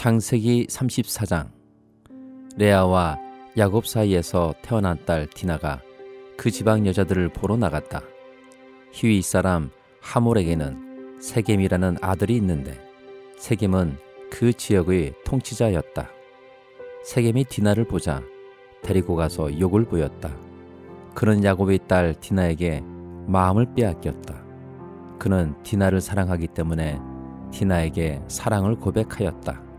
창세기 34장. 레아와 야곱 사이에서 태어난 딸 디나가 그 지방 여자들을 보러 나갔다. 히윗 사람 하몰에게는 세겜이라는 아들이 있는데 세겜은 그 지역의 통치자였다. 세겜이 디나를 보자 데리고 가서 욕을 보였다. 그는 야곱의 딸 디나에게 마음을 빼앗겼다. 그는 디나를 사랑하기 때문에 디나에게 사랑을 고백하였다.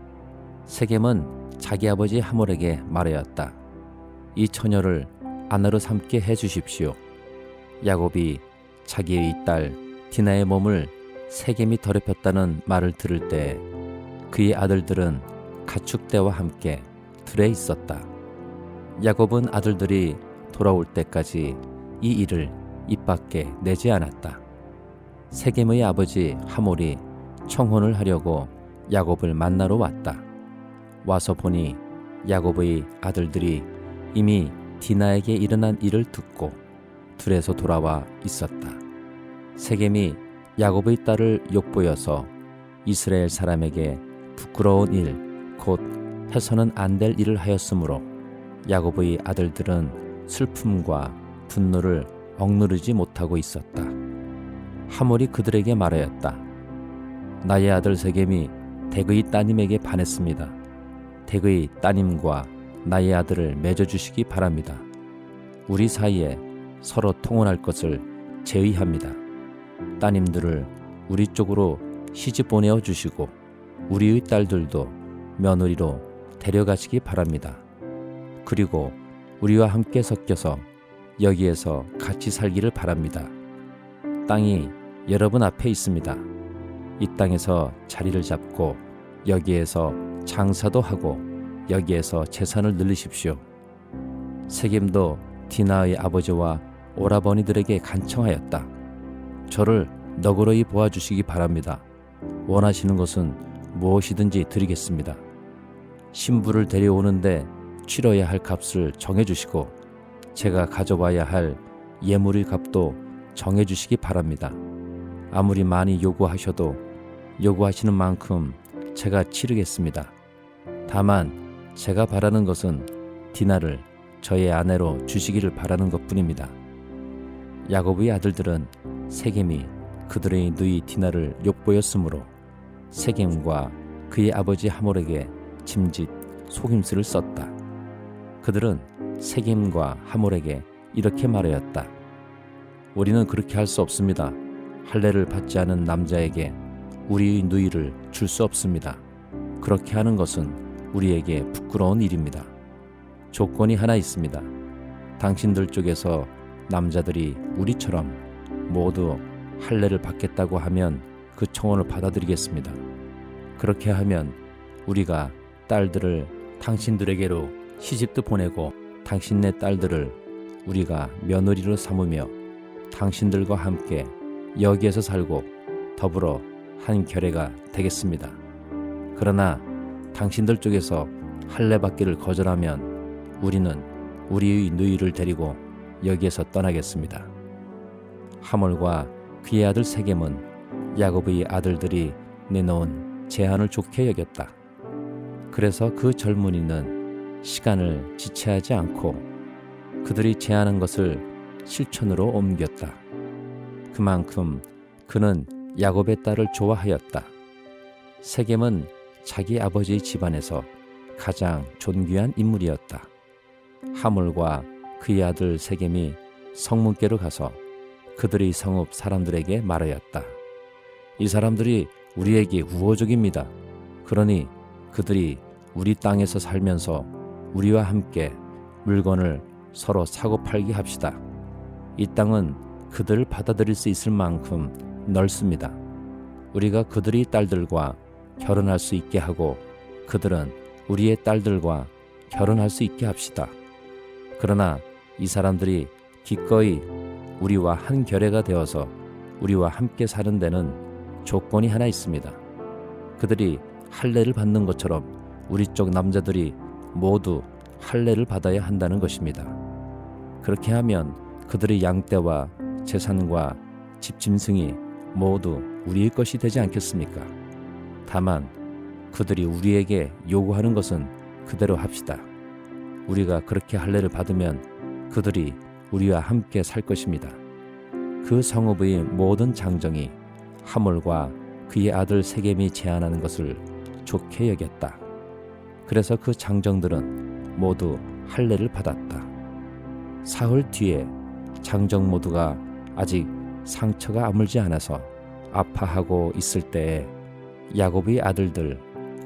세겜은 자기 아버지 하몰에게 말하였다. 이 처녀를 아내로 삼게 해주십시오. 야곱이 자기의 딸 디나의 몸을 세겜이 더럽혔다는 말을 들을 때 그의 아들들은 가축대와 함께 들에 있었다. 야곱은 아들들이 돌아올 때까지 이 일을 입 밖에 내지 않았다. 세겜의 아버지 하몰이 청혼을 하려고 야곱을 만나러 왔다. 와서 보니 야곱의 아들들이 이미 디나에게 일어난 일을 듣고 들에서 돌아와 있었다. 세겜이 야곱의 딸을 욕보여서 이스라엘 사람에게 부끄러운 일, 곧 해서는 안 될 일을 하였으므로 야곱의 아들들은 슬픔과 분노를 억누르지 못하고 있었다. 하몰이 그들에게 말하였다. 나의 아들 세겜이 댁의 따님에게 반했습니다. 댁의 따님과 나의 아들을 맺어주시기 바랍니다. 우리 사이에 서로 통혼할 것을 제의합니다. 따님들을 우리 쪽으로 시집 보내어 주시고 우리의 딸들도 며느리로 데려가시기 바랍니다. 그리고 우리와 함께 섞여서 여기에서 같이 살기를 바랍니다. 땅이 여러분 앞에 있습니다. 이 땅에서 자리를 잡고 여기에서 장사도 하고 여기에서 재산을 늘리십시오. 세겜도 디나의 아버지와 오라버니들에게 간청하였다. 저를 너그러이 보아주시기 바랍니다. 원하시는 것은 무엇이든지 드리겠습니다. 신부를 데려오는데 치러야 할 값을 정해주시고 제가 가져와야 할 예물의 값도 정해주시기 바랍니다. 아무리 많이 요구하셔도 요구하시는 만큼 제가 치르겠습니다. 다만 제가 바라는 것은 디나를 저의 아내로 주시기를 바라는 것뿐입니다. 야곱의 아들들은 세겜이 그들의 누이 디나를 욕보였으므로 세겜과 그의 아버지 하몰에게 짐짓 속임수를 썼다. 그들은 세겜과 하몰에게 이렇게 말하였다. 우리는 그렇게 할 수 없습니다. 할례를 받지 않은 남자에게 우리의 누이를 줄 수 없습니다. 그렇게 하는 것은 우리에게 부끄러운 일입니다. 조건이 하나 있습니다. 당신들 쪽에서 남자들이 우리처럼 모두 할례를 받겠다고 하면 그 청혼을 받아들이겠습니다. 그렇게 하면 우리가 딸들을 당신들에게로 시집도 보내고 당신네 딸들을 우리가 며느리로 삼으며 당신들과 함께 여기에서 살고 더불어 한 결례가 되겠습니다. 그러나 당신들 쪽에서 할례 받기를 거절하면 우리는 우리의 누이를 데리고 여기에서 떠나겠습니다. 하몰과 그의 아들 세겜은 야곱의 아들들이 내놓은 제안을 좋게 여겼다. 그래서 그 젊은이는 시간을 지체하지 않고 그들이 제안한 것을 실천으로 옮겼다. 그만큼 그는 야곱의 딸을 좋아하였다. 세겜은 자기 아버지의 집안에서 가장 존귀한 인물이었다. 하몰과 그의 아들 세겜이 성문께로 가서 그들의 성읍 사람들에게 말하였다. 이 사람들이 우리에게 우호적입니다. 그러니 그들이 우리 땅에서 살면서 우리와 함께 물건을 서로 사고 팔기 합시다. 이 땅은 그들을 받아들일 수 있을 만큼 넓습니다. 우리가 그들의 딸들과 결혼할 수 있게 하고 그들은 우리의 딸들과 결혼할 수 있게 합시다. 그러나 이 사람들이 기꺼이 우리와 한 결례가 되어서 우리와 함께 사는 데는 조건이 하나 있습니다. 그들이 할례를 받는 것처럼 우리 쪽 남자들이 모두 할례를 받아야 한다는 것입니다. 그렇게 하면 그들의 양떼와 재산과 집 짐승이 모두 우리의 것이 되지 않겠습니까? 다만 그들이 우리에게 요구하는 것은 그대로 합시다. 우리가 그렇게 할례를 받으면 그들이 우리와 함께 살 것입니다. 그 성읍의 모든 장정이 하몰과 그의 아들 세겜이 제안하는 것을 좋게 여겼다. 그래서 그 장정들은 모두 할례를 받았다. 사흘 뒤에 장정 모두가 아직 상처가 아물지 않아서 아파하고 있을 때에 야곱의 아들들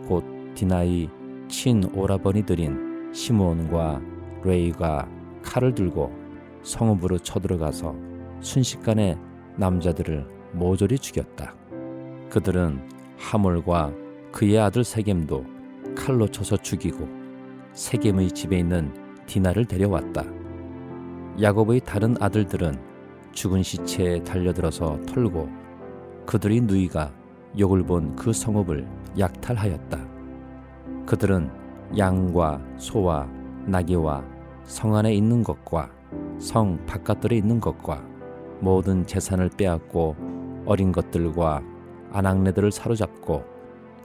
곧 디나의 친오라버니들인 시므온과 레위가 칼을 들고 성읍으로 쳐들어가서 순식간에 남자들을 모조리 죽였다. 그들은 하몰과 그의 아들 세겜도 칼로 쳐서 죽이고 세겜의 집에 있는 디나를 데려왔다. 야곱의 다른 아들들은 죽은 시체에 달려들어서 털고 그들의 누이가 욕을 본 그 성읍을 약탈하였다. 그들은 양과 소와 나귀와 성 안에 있는 것과 성 바깥들에 있는 것과 모든 재산을 빼앗고 어린 것들과 아낙네들을 사로잡고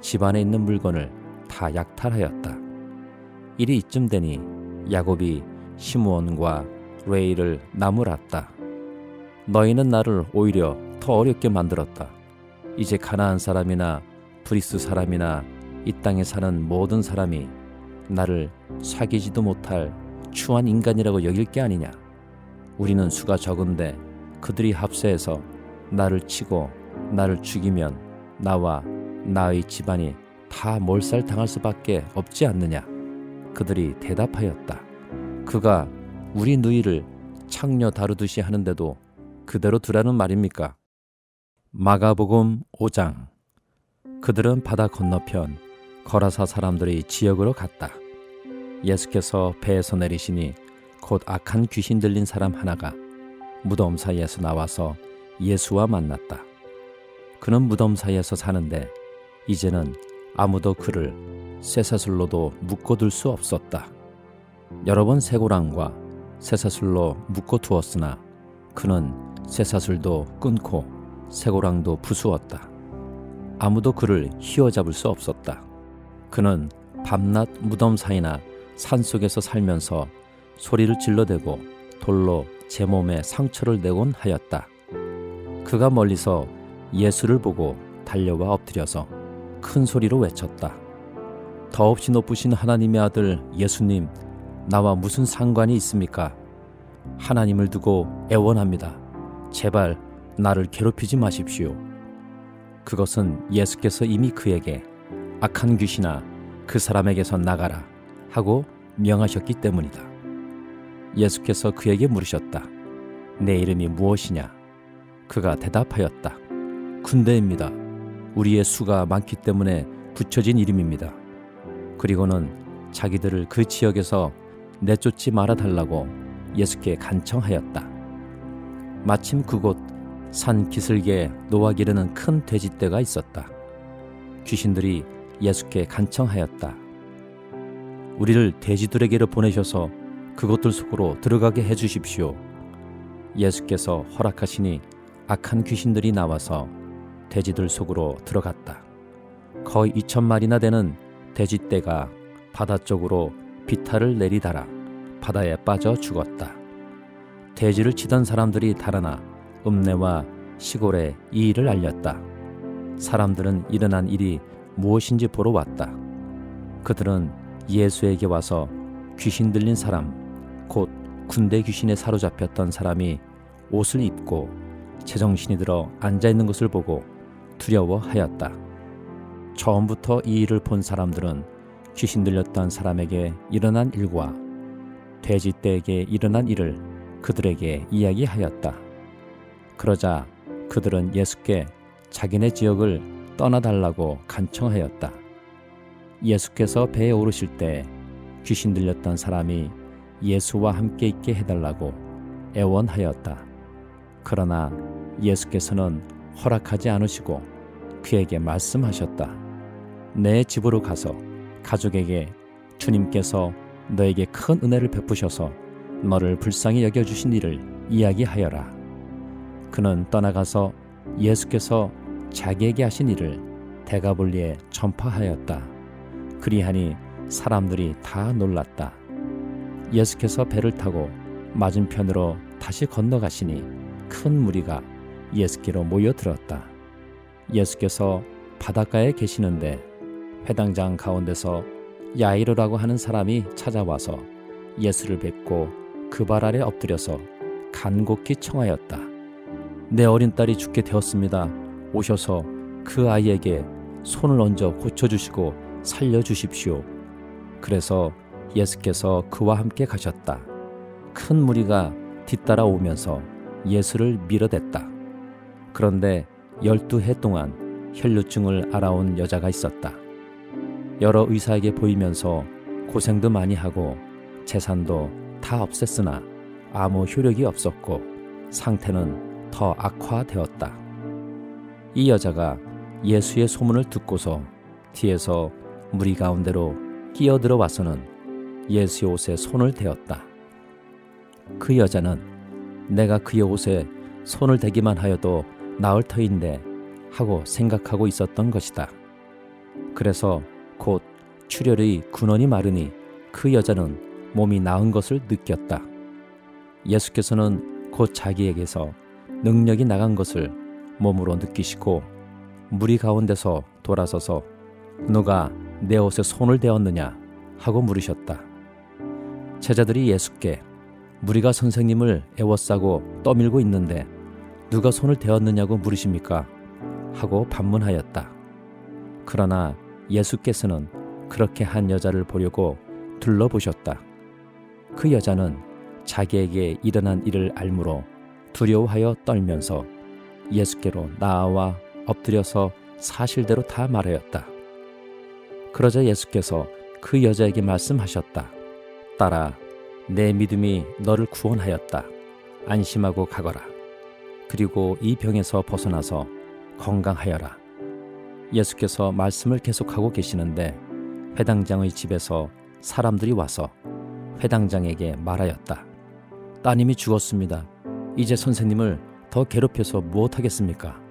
집안에 있는 물건을 다 약탈하였다. 일이 이쯤 되니 야곱이 시므온과 레위를 나무랐다. 너희는 나를 오히려 더 어렵게 만들었다. 이제 가나안 사람이나 브리스 사람이나 이 땅에 사는 모든 사람이 나를 사귀지도 못할 추한 인간이라고 여길 게 아니냐. 우리는 수가 적은데 그들이 합세해서 나를 치고 나를 죽이면 나와 나의 집안이 다 몰살당할 수밖에 없지 않느냐. 그들이 대답하였다. 그가 우리 누이를 창녀 다루듯이 하는데도 그대로 두라는 말입니까? 마가복음 5장. 그들은 바다 건너편 거라사 사람들의 지역으로 갔다. 예수께서 배에서 내리시니 곧 악한 귀신 들린 사람 하나가 무덤 사이에서 나와서 예수와 만났다. 그는 무덤 사이에서 사는데 이제는 아무도 그를 쇠사슬로도 묶어둘 수 없었다. 여러 번 쇠고랑과 쇠사슬로 묶어두었으나 그는 쇠사슬도 끊고 쇠고랑도 부수었다. 아무도 그를 휘어잡을 수 없었다. 그는 밤낮 무덤 사이나 산속에서 살면서 소리를 질러대고 돌로 제 몸에 상처를 내곤 하였다. 그가 멀리서 예수를 보고 달려와 엎드려서 큰 소리로 외쳤다. 더없이 높으신 하나님의 아들 예수님, 나와 무슨 상관이 있습니까? 하나님을 두고 애원합니다. 제발 나를 괴롭히지 마십시오. 그것은 예수께서 이미 그에게 악한 귀신아 그 사람에게서 나가라 하고 명하셨기 때문이다. 예수께서 그에게 물으셨다. 내 이름이 무엇이냐? 그가 대답하였다. 군대입니다. 우리의 수가 많기 때문에 붙여진 이름입니다. 그리고는 자기들을 그 지역에서 내쫓지 말아달라고 예수께 간청하였다. 마침 그곳 산 기슭에 노아 기르는 큰 돼지떼가 있었다. 귀신들이 예수께 간청하였다. 우리를 돼지들에게로 보내셔서 그것들 속으로 들어가게 해주십시오. 예수께서 허락하시니 악한 귀신들이 나와서 돼지들 속으로 들어갔다. 거의 2,000마리나 되는 돼지떼가 바다 쪽으로 비탈을 내리달아 바다에 빠져 죽었다. 돼지를 치던 사람들이 달아나 읍내와 시골에 이 일을 알렸다. 사람들은 일어난 일이 무엇인지 보러 왔다. 그들은 예수에게 와서 귀신 들린 사람, 곧 군대 귀신에 사로잡혔던 사람이 옷을 입고 제정신이 들어 앉아있는 것을 보고 두려워하였다. 처음부터 이 일을 본 사람들은 귀신 들렸던 사람에게 일어난 일과 돼지떼에게 일어난 일을 그들에게 이야기하였다. 그러자 그들은 예수께 자기네 지역을 떠나달라고 간청하였다. 예수께서 배에 오르실 때 귀신 들렸던 사람이 예수와 함께 있게 해달라고 애원하였다. 그러나 예수께서는 허락하지 않으시고 그에게 말씀하셨다. 내 집으로 가서 가족에게 주님께서 너에게 큰 은혜를 베푸셔서 너를 불쌍히 여겨주신 일을 이야기하여라. 그는 떠나가서 예수께서 자기에게 하신 일을 데가볼리에 전파하였다. 그리하니 사람들이 다 놀랐다. 예수께서 배를 타고 맞은편으로 다시 건너가시니 큰 무리가 예수께로 모여들었다. 예수께서 바닷가에 계시는데 회당장 가운데서 야이로라고 하는 사람이 찾아와서 예수를 뵙고 그 발 아래 엎드려서 간곡히 청하였다. 내 어린 딸이 죽게 되었습니다. 오셔서 그 아이에게 손을 얹어 고쳐주시고 살려주십시오. 그래서 예수께서 그와 함께 가셨다. 큰 무리가 뒤따라 오면서 예수를 밀어댔다. 그런데 12해 동안 혈루증을 앓아온 여자가 있었다. 여러 의사에게 보이면서 고생도 많이 하고 재산도 다 없앴으나 아무 효력이 없었고 상태는 더 악화되었다. 이 여자가 예수의 소문을 듣고서 뒤에서 무리 가운데로 끼어들어 와서는 예수의 옷에 손을 대었다. 그 여자는 내가 그의 옷에 손을 대기만 하여도 나을 터인데 하고 생각하고 있었던 것이다. 그래서 곧 출혈의 근원이 마르니 그 여자는 몸이 나은 것을 느꼈다. 예수께서는 곧 자기에게서 능력이 나간 것을 몸으로 느끼시고 무리 가운데서 돌아서서 누가 내 옷에 손을 대었느냐 하고 물으셨다. 제자들이 예수께 무리가 선생님을 애워싸고 떠밀고 있는데 누가 손을 대었느냐고 물으십니까? 하고 반문하였다. 그러나 예수께서는 그렇게 한 여자를 보려고 둘러보셨다. 그 여자는 자기에게 일어난 일을 알므로 두려워하여 떨면서 예수께로 나아와 엎드려서 사실대로 다 말하였다. 그러자 예수께서 그 여자에게 말씀하셨다. 딸아, 내 믿음이 너를 구원하였다. 안심하고 가거라. 그리고 이 병에서 벗어나서 건강하여라. 예수께서 말씀을 계속하고 계시는데 회당장의 집에서 사람들이 와서 회당장에게 말하였다. 따님이 죽었습니다. 이제 선생님을 더 괴롭혀서 무엇하겠습니까?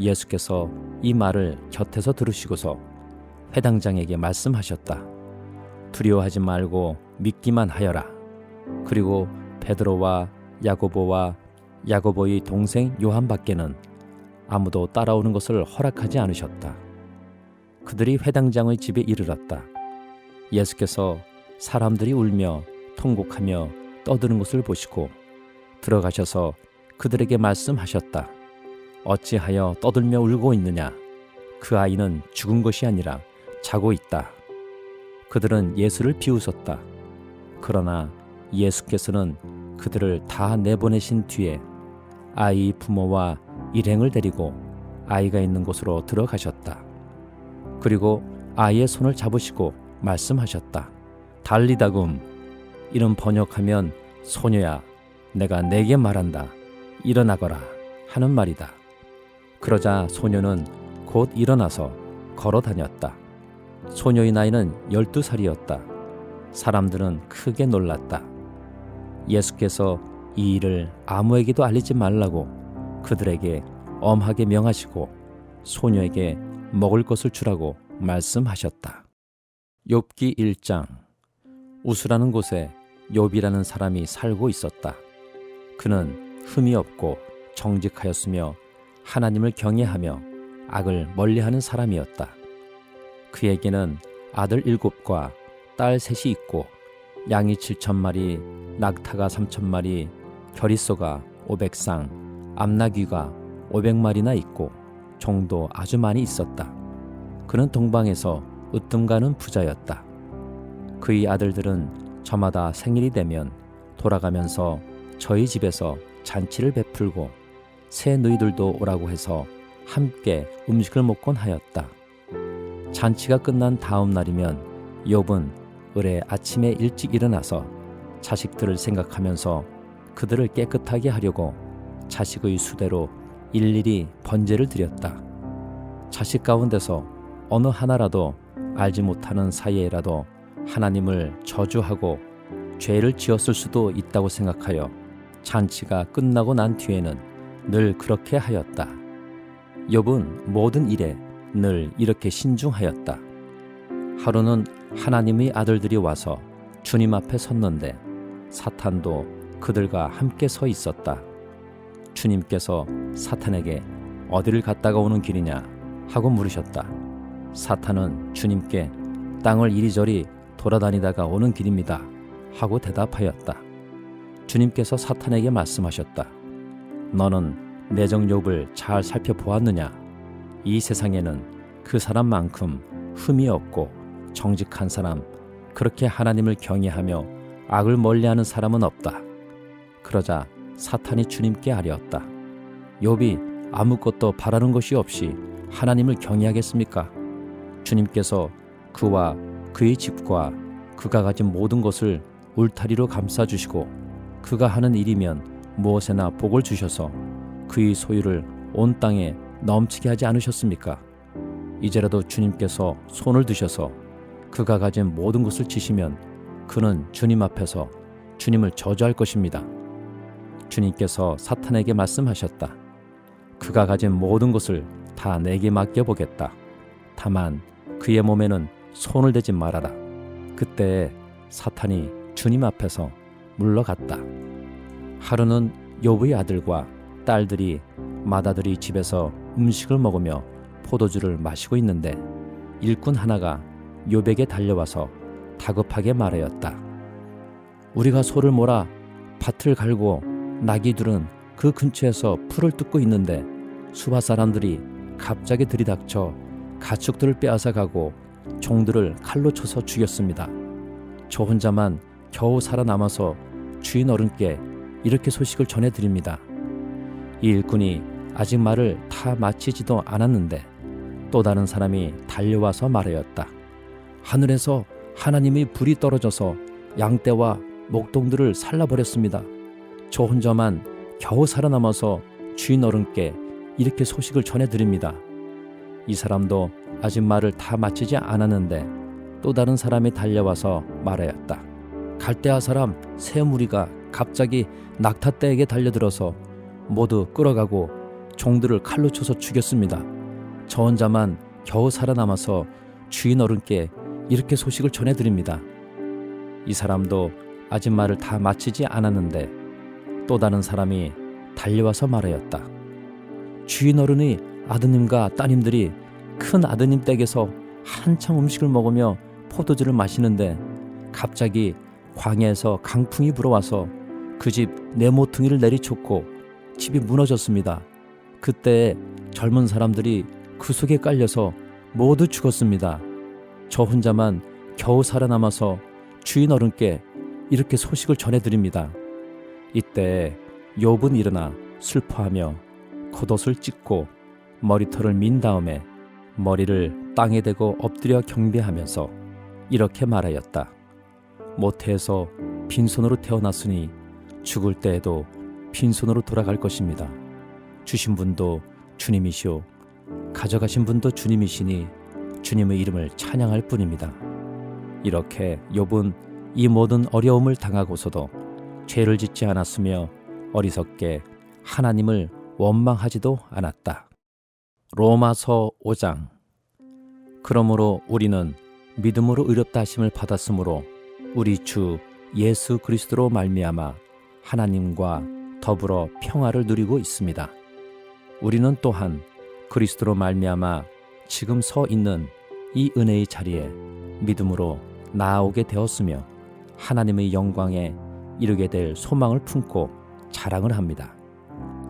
예수께서 이 말을 곁에서 들으시고서 회당장에게 말씀하셨다. 두려워하지 말고 믿기만 하여라. 그리고 베드로와 야고보와 야고보의 동생 요한밖에는 아무도 따라오는 것을 허락하지 않으셨다. 그들이 회당장의 집에 이르렀다. 예수께서 사람들이 울며 통곡하며 떠드는 것을 보시고 들어가셔서 그들에게 말씀하셨다. 어찌하여 떠들며 울고 있느냐? 그 아이는 죽은 것이 아니라 자고 있다. 그들은 예수를 비웃었다. 그러나 예수께서는 그들을 다 내보내신 뒤에 아이 부모와 일행을 데리고 아이가 있는 곳으로 들어가셨다. 그리고 아이의 손을 잡으시고 말씀하셨다. 달리다금, 이는 번역하면 소녀야, 내가 내게 말한다. 일어나거라 하는 말이다. 그러자 소녀는 곧 일어나서 걸어 다녔다. 소녀의 나이는 12살이었다. 사람들은 크게 놀랐다. 예수께서 이 일을 아무에게도 알리지 말라고 그들에게 엄하게 명하시고 소녀에게 먹을 것을 주라고 말씀하셨다. 욥기 1장. 우스라는 곳에 욥이라는 사람이 살고 있었다. 그는 흠이 없고 정직하였으며 하나님을 경외하며 악을 멀리하는 사람이었다. 그에게는 아들 7과 딸 3이 있고 양이 7,000마리, 낙타가 3,000마리, 겨릿소가 500쌍, 암나귀가 500마리나 있고 종도 아주 많이 있었다. 그는 동방에서 으뜸가는 부자였다. 그의 아들들은 저마다 생일이 되면 돌아가면서 저희 집에서 잔치를 베풀고 새 누이들도 오라고 해서 함께 음식을 먹곤 하였다. 잔치가 끝난 다음 날이면 욥은 을에 아침에 일찍 일어나서 자식들을 생각하면서 그들을 깨끗하게 하려고 자식의 수대로 일일이 번제를 드렸다. 자식 가운데서 어느 하나라도 알지 못하는 사이에라도 하나님을 저주하고 죄를 지었을 수도 있다고 생각하여 잔치가 끝나고 난 뒤에는 늘 그렇게 하였다. 욥은 모든 일에 늘 이렇게 신중하였다. 하루는 하나님의 아들들이 와서 주님 앞에 섰는데 사탄도 그들과 함께 서 있었다. 주님께서 사탄에게 어디를 갔다가 오는 길이냐 하고 물으셨다. 사탄은 주님께 땅을 이리저리 돌아다니다가 오는 길입니다 하고 대답하였다. 주님께서 사탄에게 말씀하셨다. 너는 내정 욥을 잘 살펴보았느냐? 이 세상에는 그 사람만큼 흠이 없고 정직한 사람, 그렇게 하나님을 경외하며 악을 멀리하는 사람은 없다. 그러자 사탄이 주님께 아뢰었다. 욥이 아무것도 바라는 것이 없이 하나님을 경외하겠습니까? 주님께서 그와 그의 집과 그가 가진 모든 것을 울타리로 감싸주시고 그가 하는 일이면 무엇에나 복을 주셔서 그의 소유를 온 땅에 넘치게 하지 않으셨습니까? 이제라도 주님께서 손을 드셔서 그가 가진 모든 것을 치시면 그는 주님 앞에서 주님을 저주할 것입니다. 주님께서 사탄에게 말씀하셨다. 그가 가진 모든 것을 다 내게 맡겨보겠다. 다만 그의 몸에는 손을 대지 말아라. 그때 사탄이 주님 앞에서 물러갔다. 하루는 욥의 아들과 딸들이 맏아들이 집에서 음식을 먹으며 포도주를 마시고 있는데 일꾼 하나가 욥에게 달려와서 다급하게 말하였다. 우리가 소를 몰아 밭을 갈고 나귀들은 그 근처에서 풀을 뜯고 있는데 수바 사람들이 갑자기 들이닥쳐 가축들을 빼앗아 가고 종들을 칼로 쳐서 죽였습니다. 저 혼자만 겨우 살아남아서 주인 어른께 이렇게 소식을 전해드립니다. 이 일꾼이 아직 말을 다 마치지도 않았는데 또 다른 사람이 달려와서 말하였다. 하늘에서 하나님의 불이 떨어져서 양떼와 목동들을 살라버렸습니다. 저 혼자만 겨우 살아남아서 주인 어른께 이렇게 소식을 전해드립니다. 이 사람도 아직 말을 다 마치지 않았는데 또 다른 사람이 달려와서 말하였다. 갈대아 사람 세 무리가 갑자기 낙타떼에게 달려들어서 모두 끌어가고 종들을 칼로 쳐서 죽였습니다. 저 혼자만 겨우 살아남아서 주인 어른께 이렇게 소식을 전해드립니다. 이 사람도 아직 말을 다 마치지 않았는데 또 다른 사람이 달려와서 말하였다. 주인 어른의 아드님과 따님들이 큰 아드님 댁에서 한창 음식을 먹으며 포도주를 마시는데 갑자기 광야에서 강풍이 불어와서 그 집 네모퉁이를 내리쳤고 집이 무너졌습니다. 그때 젊은 사람들이 그 속에 깔려서 모두 죽었습니다. 저 혼자만 겨우 살아남아서 주인 어른께 이렇게 소식을 전해드립니다. 이때 욥은 일어나 슬퍼하며 겉옷을 찢고 머리털을 민 다음에 머리를 땅에 대고 엎드려 경배하면서 이렇게 말하였다. 모태에서 빈손으로 태어났으니 죽을 때에도 빈손으로 돌아갈 것입니다. 주신 분도 주님이시오 가져가신 분도 주님이시니 주님의 이름을 찬양할 뿐입니다. 이렇게 욥은 이 모든 어려움을 당하고서도 죄를 짓지 않았으며 어리석게 하나님을 원망하지도 않았다. 로마서 5장. 그러므로 우리는 믿음으로 의롭다 하심을 받았으므로 우리 주 예수 그리스도로 말미암아 하나님과 더불어 평화를 누리고 있습니다. 우리는 또한 그리스도로 말미암아 지금 서 있는 이 은혜의 자리에 믿음으로 나아오게 되었으며 하나님의 영광에 이르게 될 소망을 품고 자랑을 합니다.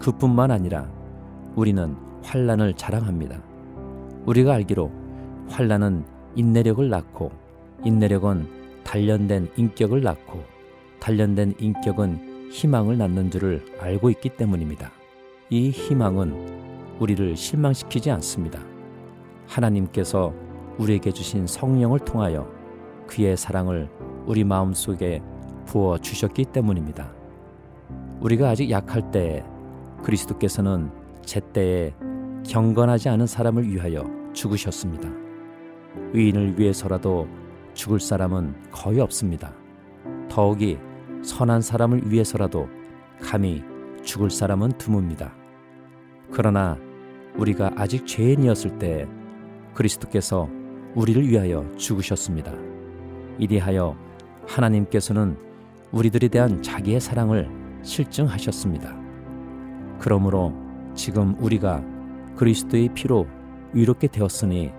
그뿐만 아니라 우리는 환난을 자랑합니다. 우리가 알기로 환난은 인내력을 낳고 인내력은 단련된 인격을 낳고 단련된 인격은 희망을 낳는 줄을 알고 있기 때문입니다. 이 희망은 우리를 실망시키지 않습니다. 하나님께서 우리에게 주신 성령을 통하여 그의 사랑을 우리 마음속에 부어 주셨기 때문입니다. 우리가 아직 약할 때에 그리스도께서는 제때에 경건하지 않은 사람을 위하여 죽으셨습니다. 의인을 위해서라도 죽을 사람은 거의 없습니다. 더욱이 선한 사람을 위해서라도 감히 죽을 사람은 드뭅니다. 그러나 우리가 아직 죄인이었을 때 그리스도께서 우리를 위하여 죽으셨습니다. 이리하여 하나님께서는 우리들에 대한 자기의 사랑을 실증하셨습니다. 그러므로 지금 우리가 그리스도의 피로 의롭게 되었으니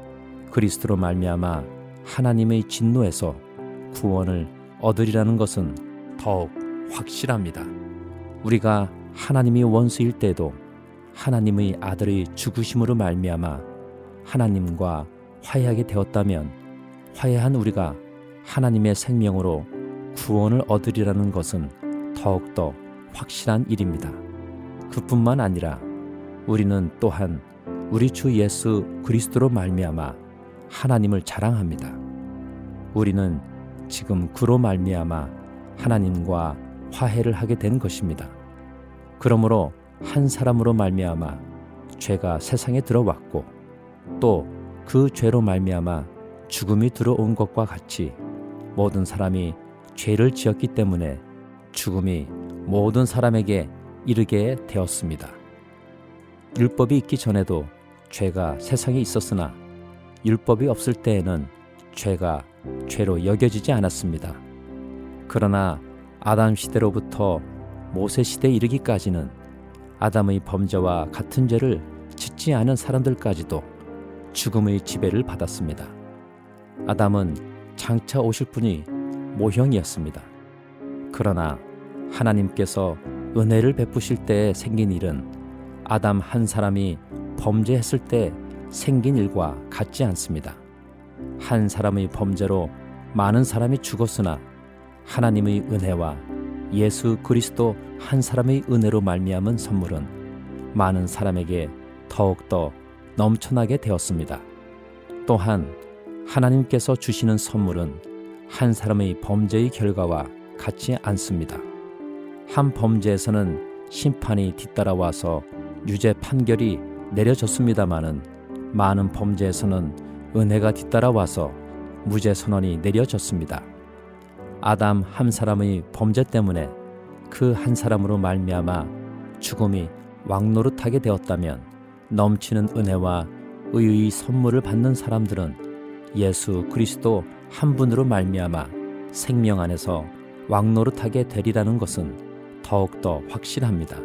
그리스도로 말미암아 하나님의 진노에서 구원을 얻으리라는 것은 더욱 확실합니다. 우리가 하나님의 원수일 때도 하나님의 아들의 죽으심으로 말미암아 하나님과 화해하게 되었다면 화해한 우리가 하나님의 생명으로 구원을 얻으리라는 것은 더욱더 확실한 일입니다. 그뿐만 아니라 우리는 또한 우리 주 예수 그리스도로 말미암아 하나님을 자랑합니다. 우리는 지금 그로 말미암아 하나님과 화해를 하게 된 것입니다. 그러므로 한 사람으로 말미암아 죄가 세상에 들어왔고 또 그 죄로 말미암아 죽음이 들어온 것과 같이 모든 사람이 죄를 지었기 때문에 죽음이 모든 사람에게 이르게 되었습니다. 율법이 있기 전에도 죄가 세상에 있었으나 율법이 없을 때에는 죄가 죄로 여겨지지 않았습니다. 그러나 아담 시대로부터 모세 시대에 이르기까지는 아담의 범죄와 같은 죄를 짓지 않은 사람들까지도 죽음의 지배를 받았습니다. 아담은 장차 오실 분이 모형이었습니다. 그러나 하나님께서 은혜를 베푸실 때에 생긴 일은 아담 한 사람이 범죄했을 때 생긴 일과 같지 않습니다. 한 사람의 범죄로 많은 사람이 죽었으나 하나님의 은혜와 예수 그리스도 한 사람의 은혜로 말미암은 선물은 많은 사람에게 더욱더 넘쳐나게 되었습니다. 또한 하나님께서 주시는 선물은 한 사람의 범죄의 결과와 같지 않습니다. 한 범죄에서는 심판이 뒤따라와서 유죄 판결이 내려졌습니다마는 많은 범죄에서는 은혜가 뒤따라와서 무죄 선언이 내려졌습니다. 아담 한 사람의 범죄 때문에 그 한 사람으로 말미암아 죽음이 왕노릇하게 되었다면 넘치는 은혜와 의의 선물을 받는 사람들은 예수 그리스도 한 분으로 말미암아 생명 안에서 왕노릇하게 되리라는 것은 더욱더 확실합니다.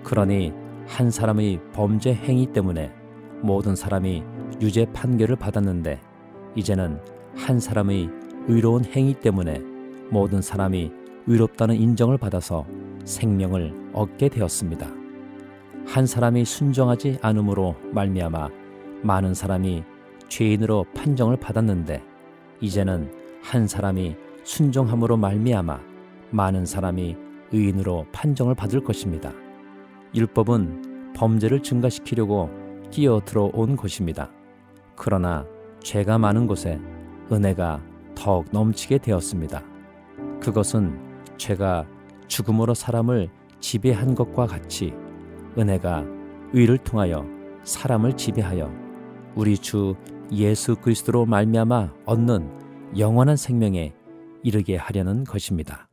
그러니 한 사람의 범죄 행위 때문에 모든 사람이 유죄 판결을 받았는데 이제는 한 사람의 의로운 행위 때문에 모든 사람이 의롭다는 인정을 받아서 생명을 얻게 되었습니다. 한 사람이 순종하지 않음으로 말미암아 많은 사람이 죄인으로 판정을 받았는데 이제는 한 사람이 순종함으로 말미암아 많은 사람이 의인으로 판정을 받을 것입니다. 율법은 범죄를 증가시키려고 끼어들어온 것입니다. 그러나 죄가 많은 곳에 은혜가 더욱 넘치게 되었습니다. 그것은 죄가 죽음으로 사람을 지배한 것과 같이 은혜가 의를 통하여 사람을 지배하여 우리 주 예수 그리스도로 말미암아 얻는 영원한 생명에 이르게 하려는 것입니다.